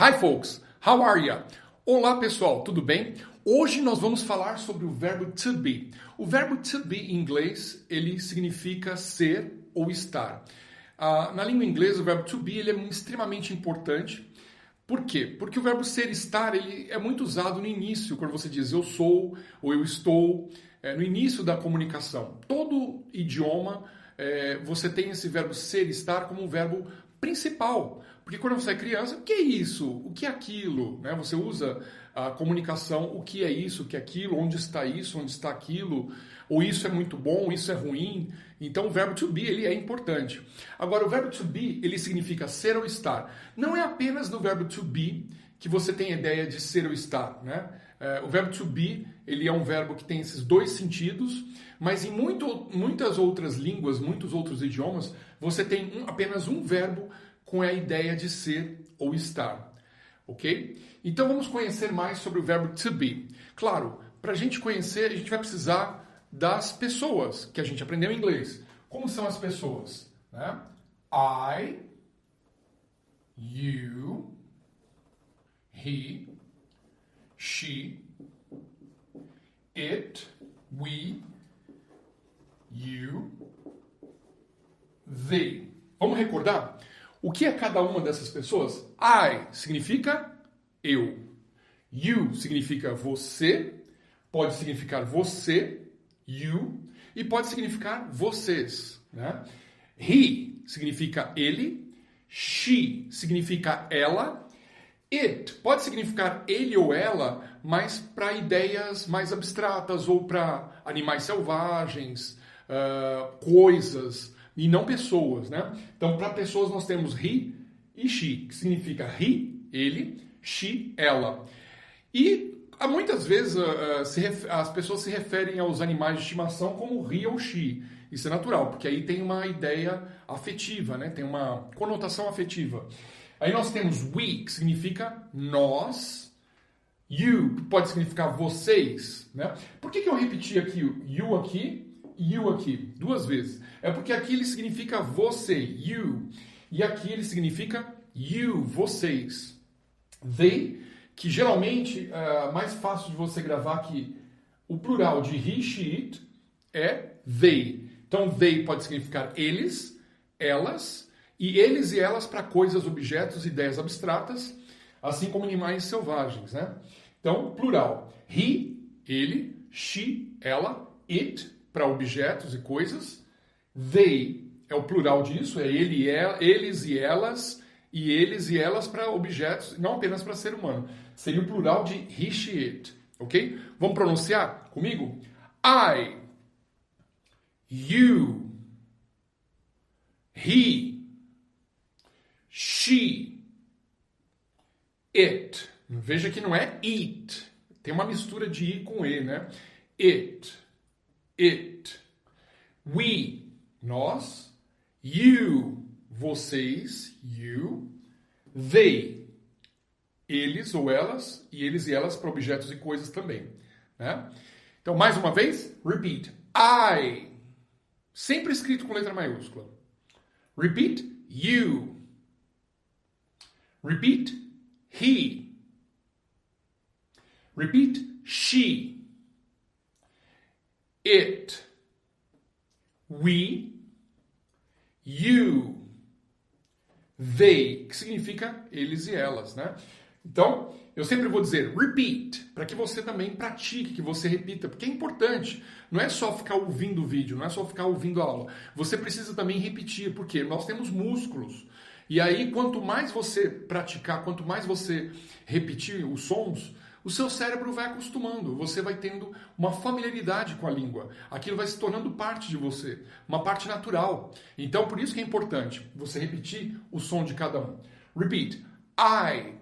Hi folks, how are ya? Olá pessoal, tudo bem? Hoje nós vamos falar sobre o verbo to be. O verbo to be em inglês, ele significa ser ou estar. Na língua inglesa, o verbo to be ele é extremamente importante. Por quê? Porque o verbo ser, estar, ele é muito usado no início, quando você diz eu sou ou eu estou, no início da comunicação. Todo idioma, você tem esse verbo ser, estar como um verbo principal. Porque quando você é criança, o que é isso? O que é aquilo? Né? Você usa a comunicação, o que é isso, o que é aquilo, onde está isso, onde está aquilo, ou isso é muito bom, isso é ruim. Então o verbo to be ele é importante. Agora o verbo to be ele significa ser ou estar. Não é apenas no verbo to be que você tem a ideia de ser ou estar, né? O verbo to be ele é um verbo que tem esses dois sentidos, mas em muitas outras línguas, muitos outros idiomas, você tem apenas um verbo com a ideia de ser ou estar, ok? Então vamos conhecer mais sobre o verbo to be. Claro, para a gente conhecer, a gente vai precisar das pessoas que a gente aprendeu em inglês. Como são as pessoas? Né? I, you, he, she, it, we, you, they. Vamos recordar? O que é cada uma dessas pessoas? I significa eu. You significa você. Pode significar você, you. E pode significar vocês. Né? He significa ele. She significa ela. It pode significar ele ou ela, mas para ideias mais abstratas ou para animais selvagens, coisas e não pessoas, né? Então, para pessoas nós temos he e she, que significa he, ele, she, ela. E muitas vezes as pessoas se referem aos animais de estimação como he ou she. Isso é natural, porque aí tem uma ideia afetiva, né? Tem uma conotação afetiva. Aí nós temos we, que significa nós. You, que pode significar vocês. Né? Por que eu repeti aqui you aqui e you aqui? Duas vezes. É porque aqui ele significa você, you. E aqui ele significa you, vocês. They, que geralmente é mais fácil de você gravar que o plural de he, she, it é they. Então, they pode significar eles, elas, e eles e elas para coisas, objetos, ideias abstratas, assim como animais selvagens, né? Então, plural. He, ele, she, ela, it, para objetos e coisas. They é o plural disso, é ele, eles e eles e elas para objetos, não apenas para ser humano. Seria o plural de he, she, it, ok? Vamos pronunciar comigo? I, you, he, she, it. Veja que não é it. Tem uma mistura de i com e, né? It, we, nós, you, vocês, you, they, eles ou elas, e eles e elas para objetos e coisas também. Né? Então, mais uma vez, repeat. I, sempre escrito com letra maiúscula. Repeat, you. Repeat, he. Repeat, she. It. We. You. They, que significa eles e elas, né? Então, eu sempre vou dizer repeat, para que você também pratique, que você repita, porque é importante. Não é só ficar ouvindo o vídeo, não é só ficar ouvindo a aula. Você precisa também repetir, porque nós temos músculos. E aí, quanto mais você praticar, quanto mais você repetir os sons, o seu cérebro vai acostumando, você vai tendo uma familiaridade com a língua. Aquilo vai se tornando parte de você, uma parte natural. Então, por isso que é importante você repetir o som de cada um. Repeat. I,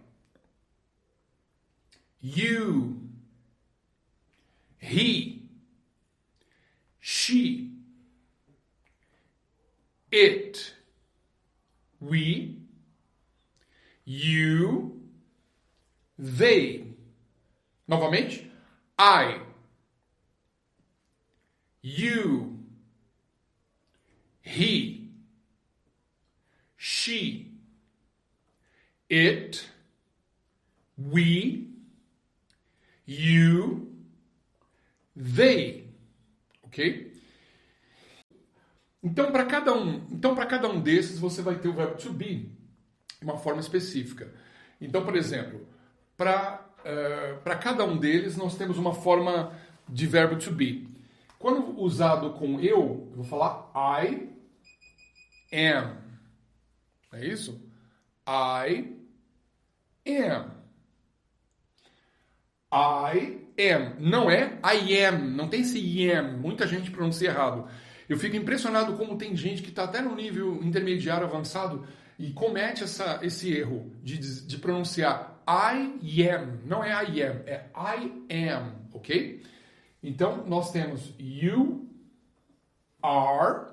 you, he, she, it, we, you, they. Novamente. I, you, he, she, it, we, you, they, ok? Então, para cada um desses, você vai ter o verbo to be de uma forma específica. Então, por exemplo, para cada um deles, nós temos uma forma de verbo to be. Quando usado com eu vou falar I am. É isso? I am. I am. Não é I am. Não tem esse am. Muita gente pronuncia errado. Eu fico impressionado como tem gente que está até no nível intermediário avançado e comete esse erro de pronunciar I am. Não é I am, é I am, ok? Então, nós temos you are.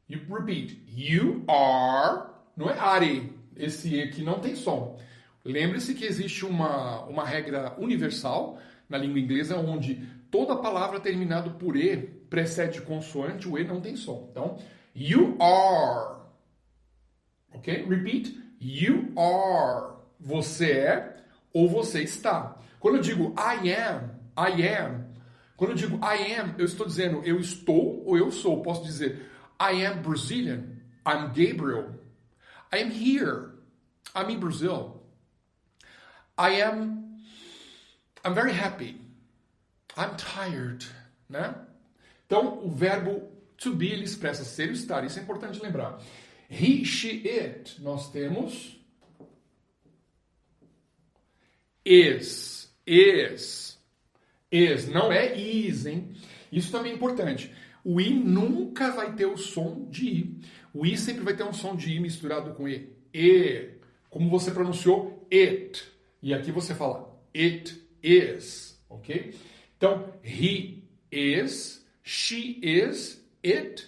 You repeat. You are. Não é are. Esse E aqui não tem som. Lembre-se que existe uma regra universal na língua inglesa onde toda palavra terminada por E precede consoante, o E não tem som. Então, you are. Ok? Repeat. You are. Você é ou você está. Quando eu digo I am. Quando eu digo I am, eu estou dizendo eu estou ou eu sou. Posso dizer I am Brazilian. I'm Gabriel. I am here. I'm in Brazil. I'm very happy. I'm tired. Né? Então, o verbo to be, ele expressa ser ou estar. Isso é importante lembrar. He, she, it. Nós temos is. Não é is, hein? Isso também é importante. O I nunca vai ter o som de I. O I sempre vai ter um som de I misturado com E. E. Como você pronunciou it. E aqui você fala it is. Ok? Então, he is, she is, it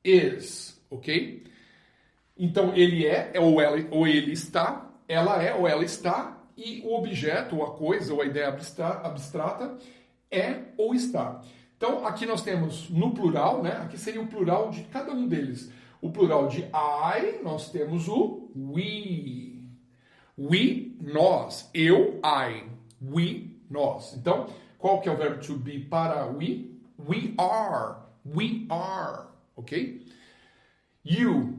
is. Ok? Então, ele é ou ele está, ela é ou ela está, e o objeto, ou a coisa, ou a ideia abstrata é ou está. Então, aqui nós temos no plural, né? Aqui seria o plural de cada um deles. O plural de I, nós temos o we. We, nós. Eu, I. We, nós. Então, qual que é o verbo to be para we? We are. We are. Ok? You.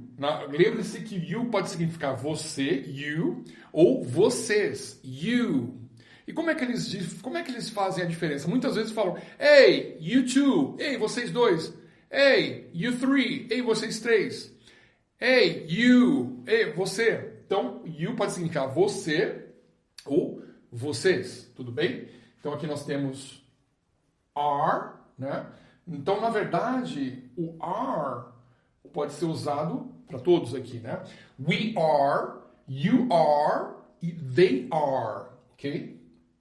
Lembre-se que you pode significar você, you, ou vocês, you. E como é que eles fazem a diferença? Muitas vezes falam, hey, you two, hey, vocês dois, hey, you three, hey, vocês três, hey, you, hey, você. Então, you pode significar você ou vocês, tudo bem? Então, aqui nós temos are, né? Então, na verdade, o are pode ser usado para todos aqui, né? We are, you are e they are, ok?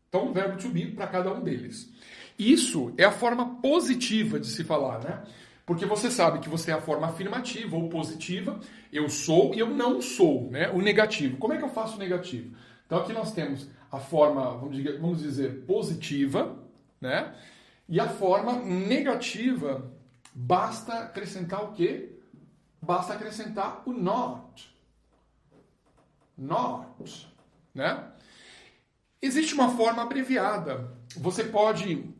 Então, o verbo to be para cada um deles. Isso é a forma positiva de se falar, né? Porque você sabe que você é a forma afirmativa ou positiva, eu sou e eu não sou, né? O negativo. Como é que eu faço o negativo? Então, aqui nós temos a forma, vamos dizer, positiva, né? E a forma negativa, basta acrescentar o quê? Basta acrescentar o not. Not, né? Existe uma forma abreviada. Você pode,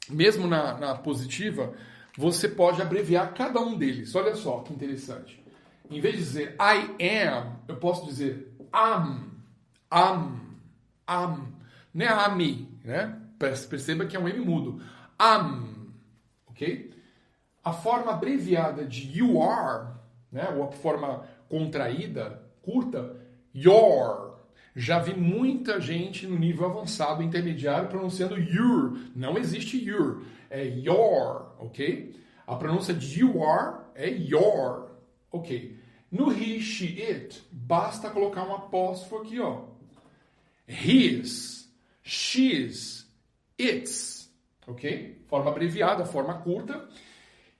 mesmo na positiva, você pode abreviar cada um deles. Olha só que interessante. Em vez de dizer I am, eu posso dizer am. Não é ami, né? Perceba que é um M mudo. Am, ok? A forma abreviada de you are, né? Ou a forma contraída, curta, your. Já vi muita gente no nível avançado, intermediário, pronunciando your. Não existe your, é your, ok? A pronúncia de you are é your, ok? No he, she, it, basta colocar um apóstrofo aqui, ó. His, she's, its, ok? Forma abreviada, forma curta.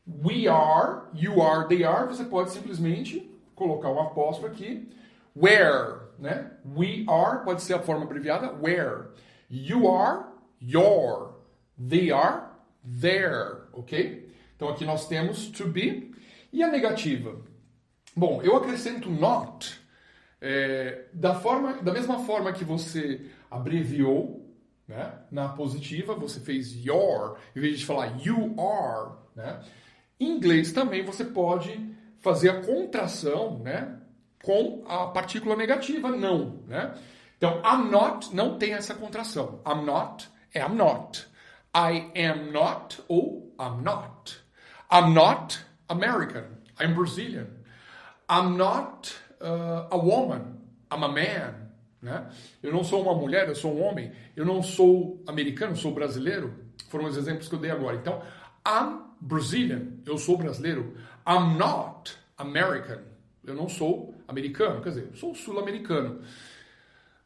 We are, you are, they are, você pode simplesmente colocar um apóstrofo aqui. Where, né? We are, pode ser a forma abreviada, where. You are, your. They are, their, ok? Então aqui nós temos to be. E a negativa? Bom, eu acrescento not Da mesma forma que você abreviou, né, na positiva, você fez your, em vez de falar you are, né? Em inglês também você pode fazer a contração, né, com a partícula negativa, não, né? Então, I'm not não tem essa contração. I'm not é I'm not. I am not ou I'm not. I'm not American. I'm Brazilian. I'm not a woman. I'm a man. Né? Eu não sou uma mulher, eu sou um homem. Eu não sou americano, eu sou brasileiro. Foram os exemplos que eu dei agora. Então, I'm Brazilian. Eu sou brasileiro. I'm not American. Eu não sou americano. Quer dizer, eu sou sul-americano.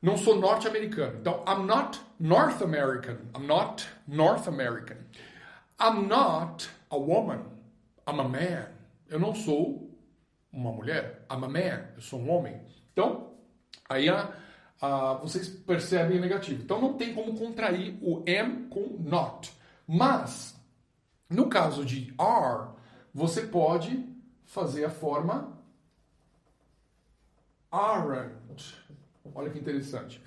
Não sou norte-americano. Então, I'm not North American. I'm not North American. I'm not a woman. I'm a man. Eu não sou uma mulher. I'm a man. Eu sou um homem. Então, aí vocês percebem o negativo. Então, não tem como contrair o am com not. Mas, no caso de are, você pode fazer a forma aren't. Olha que interessante.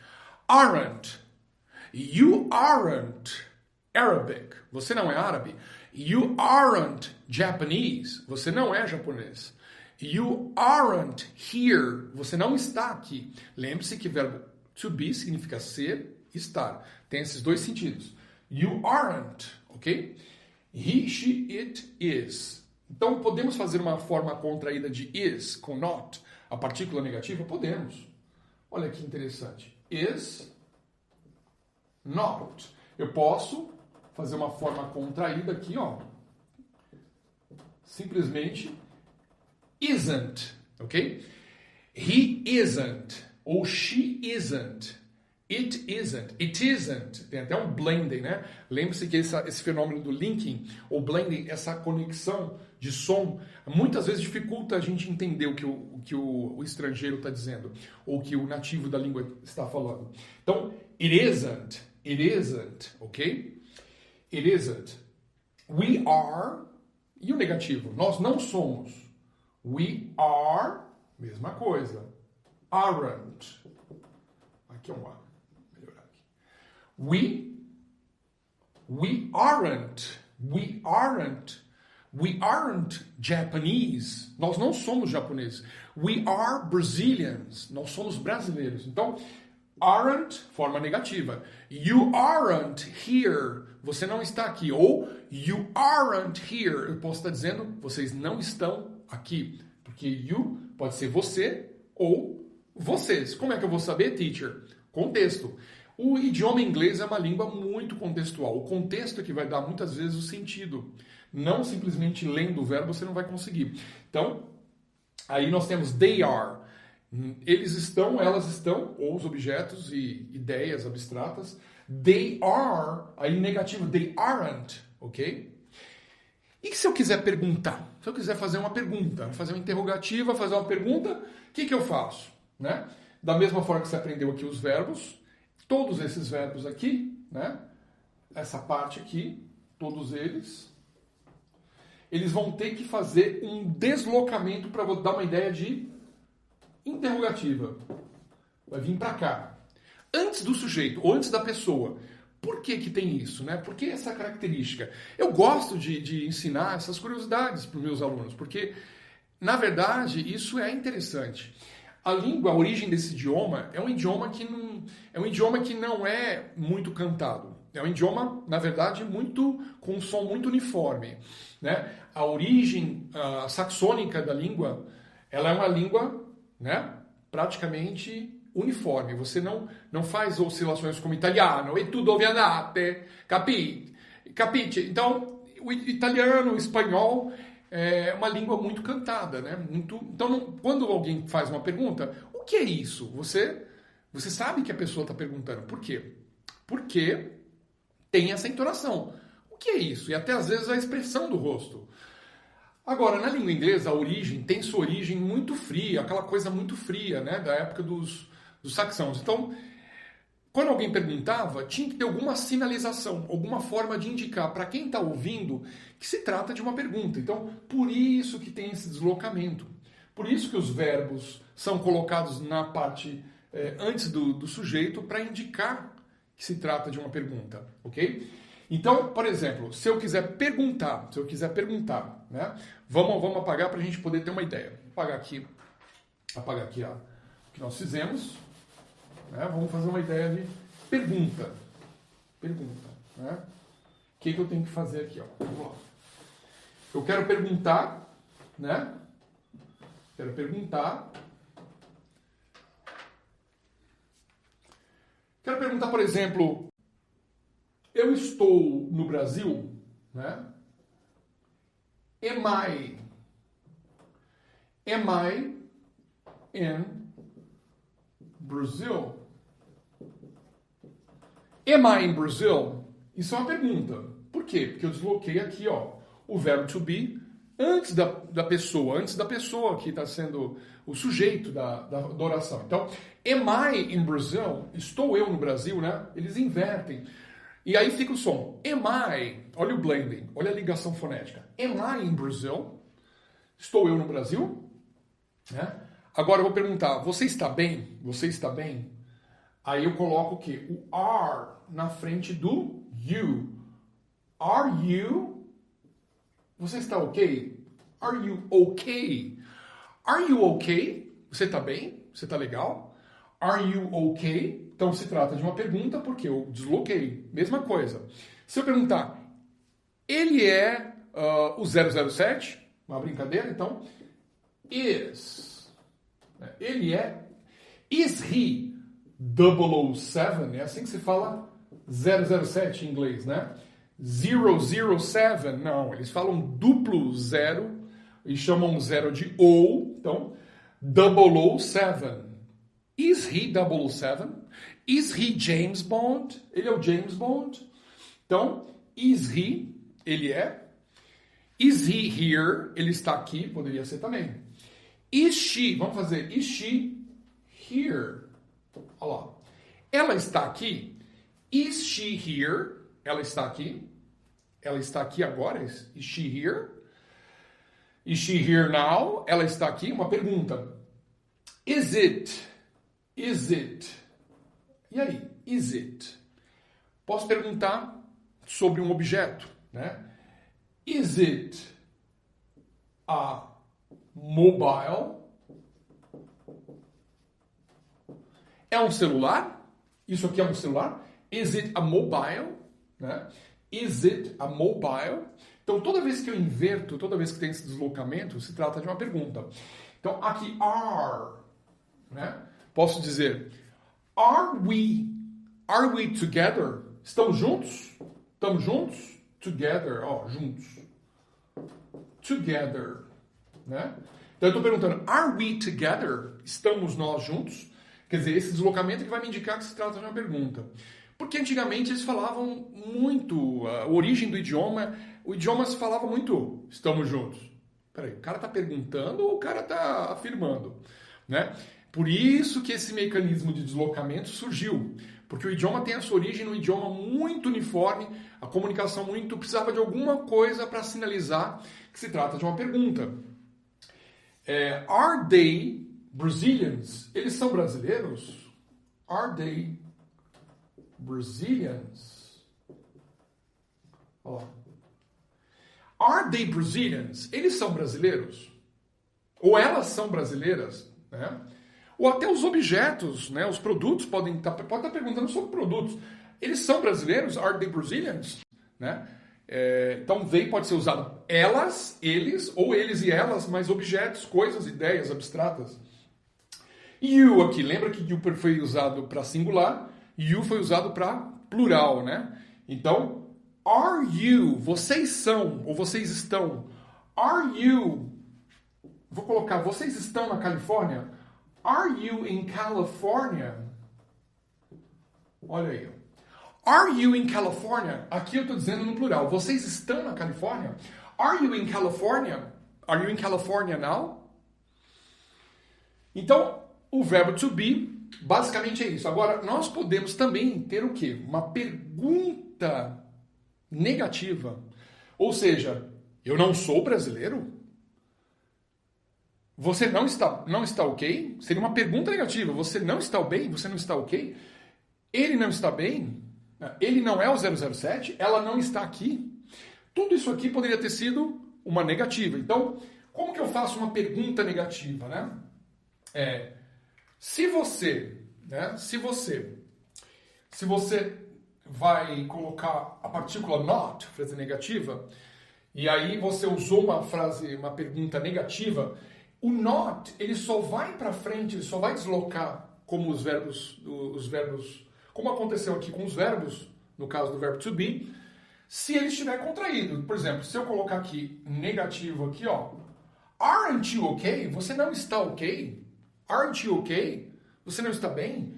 Aren't. You aren't Arabic. Você não é árabe. You aren't Japanese. Você não é japonês. You aren't here. Você não está aqui. Lembre-se que o verbo to be significa ser, estar. Tem esses dois sentidos. You aren't, ok? He, she, it is. Então, podemos fazer uma forma contraída de is com not, a partícula negativa? Podemos. Olha que interessante. Is not. Eu posso fazer uma forma contraída aqui, ó. Simplesmente isn't, ok? He isn't, ou she isn't, it isn't. Tem até um blending, né? Lembre-se que esse fenômeno do linking, ou blending, essa conexão de som, muitas vezes dificulta a gente entender o que o estrangeiro está dizendo, ou que o nativo da língua está falando. Então, it isn't, ok? It isn't. We are, e o negativo? Nós não somos. We are, mesma coisa. Aren't. Aqui é um A. Melhorar aqui. We aren't. We aren't Japanese. Nós não somos japoneses. We are Brazilians. Nós somos brasileiros. Então, aren't, forma negativa. You aren't here. Você não está aqui. Ou you aren't here. Eu posso estar dizendo, vocês não estão aqui. Porque you pode ser você ou vocês. Como é que eu vou saber, teacher? Contexto. O idioma inglês é uma língua muito contextual. O contexto é que vai dar muitas vezes o sentido. Não simplesmente lendo o verbo você não vai conseguir. Então, aí nós temos they are. Eles estão, elas estão, ou os objetos e ideias abstratas. They are, aí negativo, they aren't, ok? E se eu quiser perguntar? Se eu quiser fazer uma pergunta, fazer uma interrogativa, fazer uma pergunta, o que eu faço? Né? Da mesma forma que você aprendeu aqui os verbos, todos esses verbos aqui, né? Essa parte aqui, todos eles vão ter que fazer um deslocamento para dar uma ideia de interrogativa. Vai vir para cá. Antes do sujeito, ou antes da pessoa. Por que tem isso, né? Por que essa característica? Eu gosto de ensinar essas curiosidades para os meus alunos, porque, na verdade, isso é interessante. A língua, a origem desse idioma, é um idioma que não é muito cantado. É um idioma, na verdade, com um som muito uniforme. Né? A origem saxônica da língua, ela é uma língua, né, praticamente uniforme. Você não faz oscilações como italiano, e tu dove andate, capite? Então, o italiano, o espanhol, é uma língua muito cantada, né? Então, quando alguém faz uma pergunta, o que é isso? Você sabe que a pessoa está perguntando. Por quê? Porque tem essa entonação. O que é isso? E até às vezes a expressão do rosto. Agora, na língua inglesa, a origem tem sua origem muito fria, aquela coisa muito fria, né? Da época dos saxãos. Então, quando alguém perguntava, tinha que ter alguma sinalização, alguma forma de indicar para quem está ouvindo que se trata de uma pergunta. Então, por isso que tem esse deslocamento. Por isso que os verbos são colocados na parte antes do sujeito para indicar que se trata de uma pergunta, ok? Então, por exemplo, se eu quiser perguntar, né? Vamos apagar para a gente poder ter uma ideia. Vou apagar aqui ó, o que nós fizemos, né? Vamos fazer uma ideia de pergunta, né? O que eu tenho que fazer aqui, ó? Eu quero perguntar, né? Quero perguntar, por exemplo, eu estou no Brasil, né? Am I in Brazil? Am I in Brazil? Isso é uma pergunta. Por quê? Porque eu desloquei aqui, ó, o verbo to be antes da pessoa que está sendo o sujeito da oração. Então, am I in Brazil? Estou eu no Brasil, né? Eles invertem. E aí fica o som. Am I? Olha o blending, olha a ligação fonética. Am I in Brazil? Estou eu no Brasil? Né? Agora eu vou perguntar, você está bem? Você está bem? Aí eu coloco o quê? O are na frente do you. Are you? Você está ok? Are you okay? Are you okay? Você está bem? Você está legal? Are you okay? Então se trata de uma pergunta porque eu desloquei. Mesma coisa. Se eu perguntar, ele é o 007? Uma brincadeira, então. Is. Ele é. Is he 007? É assim que se fala 007 em inglês, né? 007, não. Eles falam duplo zero e chamam zero de O. Então, 007. Is he 007? Is he James Bond? Ele é o James Bond? Então, is he? Ele é. Is he here? Ele está aqui, poderia ser também. Is she? Vamos fazer. Is she here? Olha lá. Ela está aqui. Is she here? Ela está aqui. Ela está aqui agora. Is she here? Is she here now? Ela está aqui. Uma pergunta. Is it? Is it? E aí? Is it? Posso perguntar sobre um objeto, né? Is it a mobile? É um celular? Isso aqui é um celular? Is it a mobile? Né? Is it a mobile? Então, toda vez que eu inverto, toda vez que tem esse deslocamento, se trata de uma pergunta. Então, aqui, are, né? Posso dizer, are we together? Estamos juntos? Estamos juntos? Together, ó, juntos. Together, né? Então, eu estou perguntando, are we together? Estamos nós juntos? Quer dizer, esse deslocamento que vai me indicar que se trata de uma pergunta. Porque antigamente eles falavam muito, a origem do idioma, o idioma se falava muito, estamos juntos. Peraí, o cara está perguntando ou o cara está afirmando? Né? Por isso que esse mecanismo de deslocamento surgiu. Porque o idioma tem a sua origem num idioma muito uniforme, a comunicação precisava de alguma coisa para sinalizar que se trata de uma pergunta. Are they Brazilians? Eles são brasileiros? Are they Brazilians? Olha lá. Are they Brazilians? Eles são brasileiros? Ou elas são brasileiras? Né? Ou até os objetos, né? Os produtos pode estar perguntando sobre produtos. Eles são brasileiros? Are they Brazilians? Né? Então, they pode ser usado elas, eles, ou eles e elas, mas objetos, coisas, ideias abstratas. You aqui, lembra que you foi usado para singular, you foi usado para plural, né? Então, are you, vocês são, ou vocês estão, are you, vou colocar, vocês estão na Califórnia? Are you in California? Olha aí. Are you in California? Aqui eu estou dizendo no plural. Vocês estão na Califórnia? Are you in California? Are you in California now? Então, o verbo to be, basicamente é isso. Agora, nós podemos também ter o quê? Uma pergunta negativa. Ou seja, eu não sou brasileiro? Você não está ok? Seria uma pergunta negativa. Você não está bem? Você não está ok? Ele não está bem? Ele não é o 007? Ela não está aqui? Tudo isso aqui poderia ter sido uma negativa. Então, como que eu faço uma pergunta negativa, né? Se você vai colocar a partícula not, frase negativa, e aí você usou uma pergunta negativa, o not, ele só vai para frente, ele só vai deslocar como os verbos, como aconteceu aqui com os verbos, no caso do verbo to be, se ele estiver contraído. Por exemplo, se eu colocar aqui negativo aqui, ó, aren't you okay? Você não está ok? Aren't you okay? Você não está bem?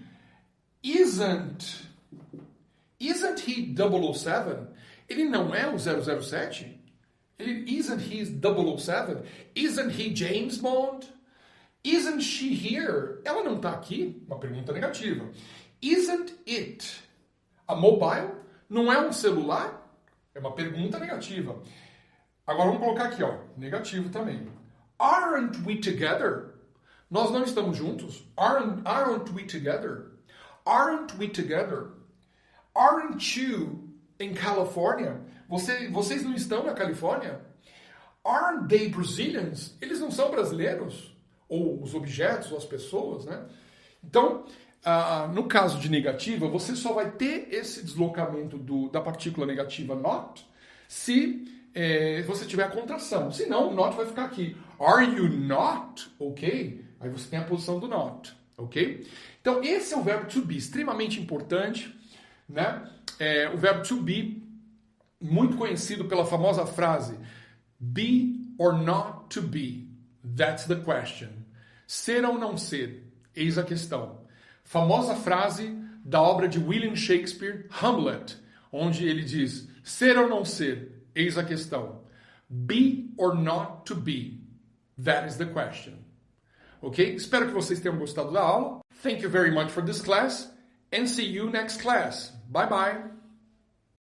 Isn't he 007? Ele não é o 007? Isn't he 007? Isn't he James Bond? Isn't she here? Ela não está aqui? Uma pergunta negativa. Isn't it a mobile? Não é um celular? É uma pergunta negativa. Agora vamos colocar aqui, ó, negativo também. Aren't we together? Nós não estamos juntos? Aren't we together? Aren't we together? Aren't you in California? Vocês não estão na Califórnia? Aren't they Brazilians? Eles não são brasileiros? Ou os objetos, ou as pessoas, né? Então, no caso de negativa, você só vai ter esse deslocamento da partícula negativa not se você tiver a contração. Se não, o not vai ficar aqui. Are you not okay? Aí você tem a posição do not, ok? Então, esse é o verbo to be, extremamente importante, né? O verbo to be, muito conhecido pela famosa frase be or not to be, that's the question. Ser ou não ser, eis a questão. Famosa frase da obra de William Shakespeare, Hamlet, onde ele diz, ser ou não ser, eis a questão. Be or not to be, that is the question. Ok? Espero que vocês tenham gostado da aula. Thank you very much for this class and see you next class. Bye bye.